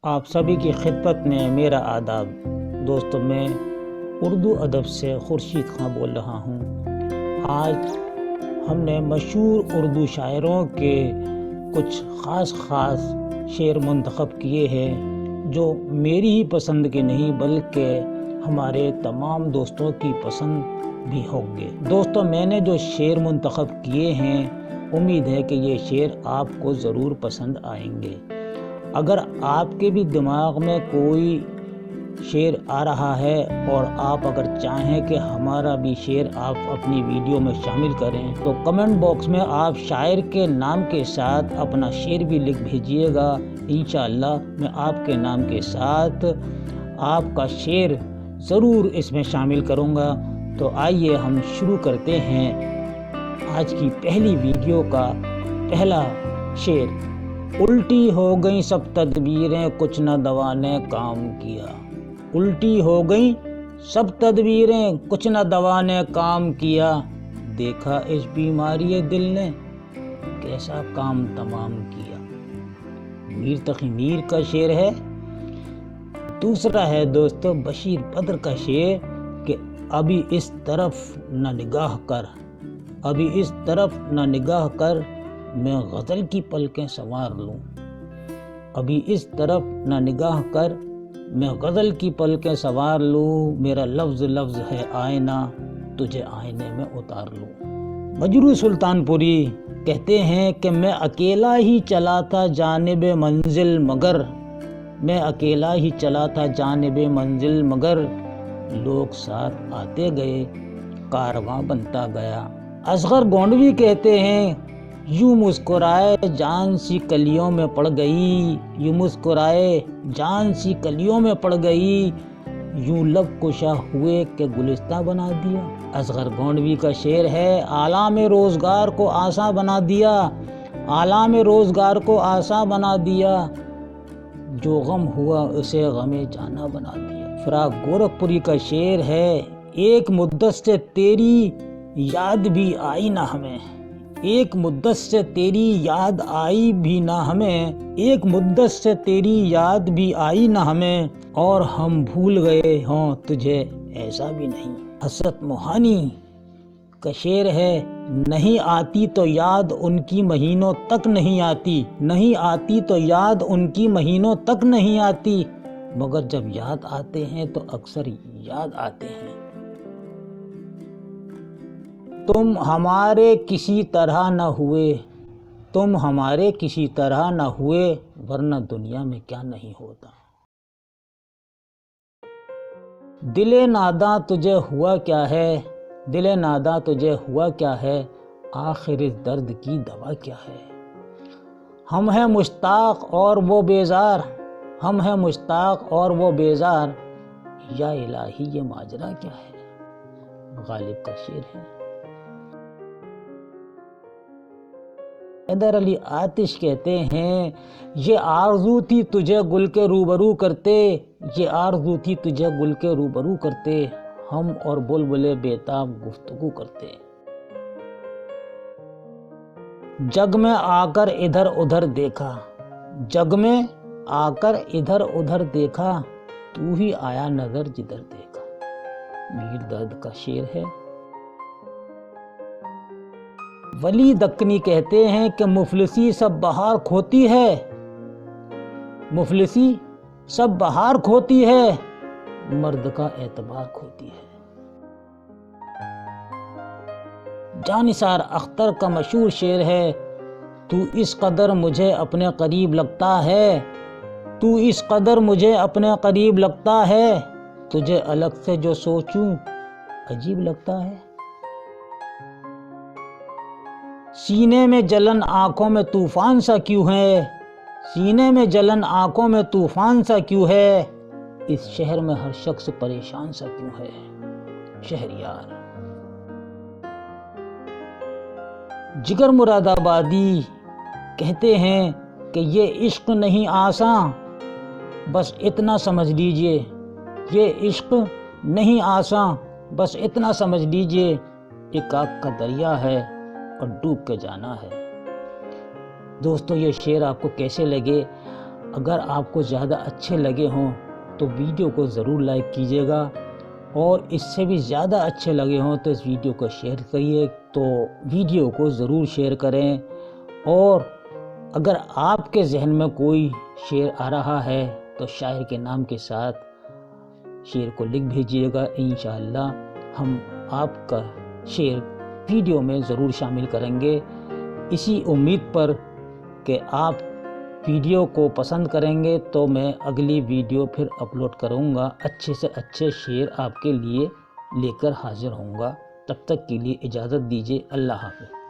آپ سبھی کی خدمت میں میرا آداب۔ دوستو، میں اردو ادب سے خورشید خان بول رہا ہوں۔ آج ہم نے مشہور اردو شاعروں کے کچھ خاص شعر منتخب کیے ہیں جو میری ہی پسند کے نہیں بلکہ ہمارے تمام دوستوں کی پسند بھی ہوں گے۔ دوستو، میں نے جو شعر منتخب کیے ہیں امید ہے کہ یہ شعر آپ کو ضرور پسند آئیں گے۔ اگر آپ کے بھی دماغ میں کوئی شعر آ رہا ہے اور آپ اگر چاہیں کہ ہمارا بھی شعر آپ اپنی ویڈیو میں شامل کریں تو کمنٹ باکس میں آپ شاعر کے نام کے ساتھ اپنا شعر بھی لکھ بھیجیے گا۔ انشاءاللہ میں آپ کے نام کے ساتھ آپ کا شعر ضرور اس میں شامل کروں گا۔ تو آئیے ہم شروع کرتے ہیں آج کی پہلی ویڈیو کا پہلا شعر۔ الٹی ہو گئیں سب تدبیریں کچھ نہ دوا نے کام کیا۔ الٹی ہو گئیں سب تدبیریں کچھ نہ دوا نے کام کیا۔ دیکھا اس بیماری دل نے کیسا کام تمام کیا۔ میر تقی میر کا شعر ہے۔ دوسرا ہے دوستو بشیر بدر کا شعر کہ ابھی اس طرف نہ نگاہ کر، ابھی اس طرف نہ نگاہ کر، میں غزل کی پلکیں سنوار لوں۔ ابھی اس طرف نہ نگاہ کر، میں غزل کی پلکیں سنوار لوں۔ میرا لفظ لفظ ہے آئینہ، تجھے آئینے میں اتار لوں۔ مجروح سلطان پوری کہتے ہیں کہ میں اکیلا ہی چلا تھا جانب منزل مگر، میں اکیلا ہی چلا تھا جانب منزل مگر، لوگ ساتھ آتے گئے کارواں بنتا گیا۔ اصغر گونڈوی کہتے ہیں یوں مسکرائے جان سی کلیوں میں پڑ گئی، یوں مسکرائے جان سی کلیوں میں پڑ گئی، یوں لب کشا ہوئے کہ گلستہ بنا دیا۔ اصغر گونڈوی کا شعر ہے آلام روزگار کو آساں بنا دیا، آلام روزگار کو آساں بنا دیا، جو غم ہوا اسے غم جانا بنا دیا۔ فراق گورکھپوری کا شعر ہے ایک مدت سے تیری یاد بھی آئی نہ ہمیں، ایک مدت سے تیری یاد آئی بھی نہ ہمیں، ایک مدت سے تیری یاد بھی آئی نہ ہمیں، اور ہم بھول گئے ہوں تجھے ایسا بھی نہیں۔ حسرت موہانی کا شعر ہے نہیں آتی تو یاد ان کی مہینوں تک نہیں آتی، نہیں آتی تو یاد ان کی مہینوں تک نہیں آتی، مگر جب یاد آتے ہیں تو اکثر یاد آتے ہیں۔ تم ہمارے کسی طرح نہ ہوئے، تم ہمارے کسی طرح نہ ہوئے، ورنہ دنیا میں کیا نہیں ہوتا۔ دل ناداں تجھے ہوا کیا ہے، دل ناداں تجھے ہوا کیا ہے، آخر اس درد کی دوا کیا ہے۔ ہم ہیں مشتاق اور وہ بیزار، ہم ہیں مشتاق اور وہ بیزار، یا الہی یہ ماجرا کیا ہے۔ غالب کا شعر ہے۔ حیدر علی آتش کہتے ہیں یہ آرزو تھی تجھے گل کے روبرو کرتے، یہ آرزو تھی تجھے گل کے روبرو کرتے، ہم اور بلبلے بیتاب گفتگو کرتے۔ جگ میں آ کر ادھر ادھر دیکھا، جگ میں آ کر ادھر ادھر دیکھا، تو ہی آیا نظر جدھر دیکھا۔ میر درد کا شعر ہے۔ ولی دکنی کہتے ہیں کہ مفلسی سب بہار کھوتی ہے، مفلسی سب بہار کھوتی ہے، مرد کا اعتبار کھوتی ہے۔ جانثار اختر کا مشہور شعر ہے تو اس قدر مجھے اپنے قریب لگتا ہے، تو اس قدر مجھے اپنے قریب لگتا ہے، تجھے الگ سے جو سوچوں عجیب لگتا ہے۔ سینے میں جلن آنکھوں میں طوفان سا کیوں ہے، سینے میں جلن آنکھوں میں طوفان سا کیوں ہے، اس شہر میں ہر شخص پریشان سا کیوں ہے۔ شہریار۔ جگر مراد آبادی کہتے ہیں کہ یہ عشق نہیں آساں، بس اتنا سمجھ لیجئے، یہ عشق نہیں آساں، بس اتنا سمجھ لیجئے، ایک آگ کا دریا ہے اور ڈوب کے جانا ہے۔ دوستو، یہ شعر آپ کو کیسے لگے اگر آپ کو زیادہ اچھے لگے ہوں تو ویڈیو کو ضرور لائک کیجیے گا، اور اس سے بھی زیادہ اچھے لگے ہوں تو اس ویڈیو کو شیئر کریے، تو ویڈیو کو ضرور شیئر کریں۔ اور اگر آپ کے ذہن میں کوئی شعر آ رہا ہے تو شاعر کے نام کے ساتھ شعر کو لکھ بھیجیے گا، انشاءاللہ ہم آپ کا شعر ویڈیو میں ضرور شامل کریں گے، اسی امید پر کہ آپ ویڈیو کو پسند کریں گے تو میں اگلی ویڈیو پھر اپلوڈ کروں گا، اچھے سے اچھے شعر آپ کے لیے لے کر حاضر ہوں گا۔ تب تک کے لیے اجازت دیجیے، اللہ حافظ۔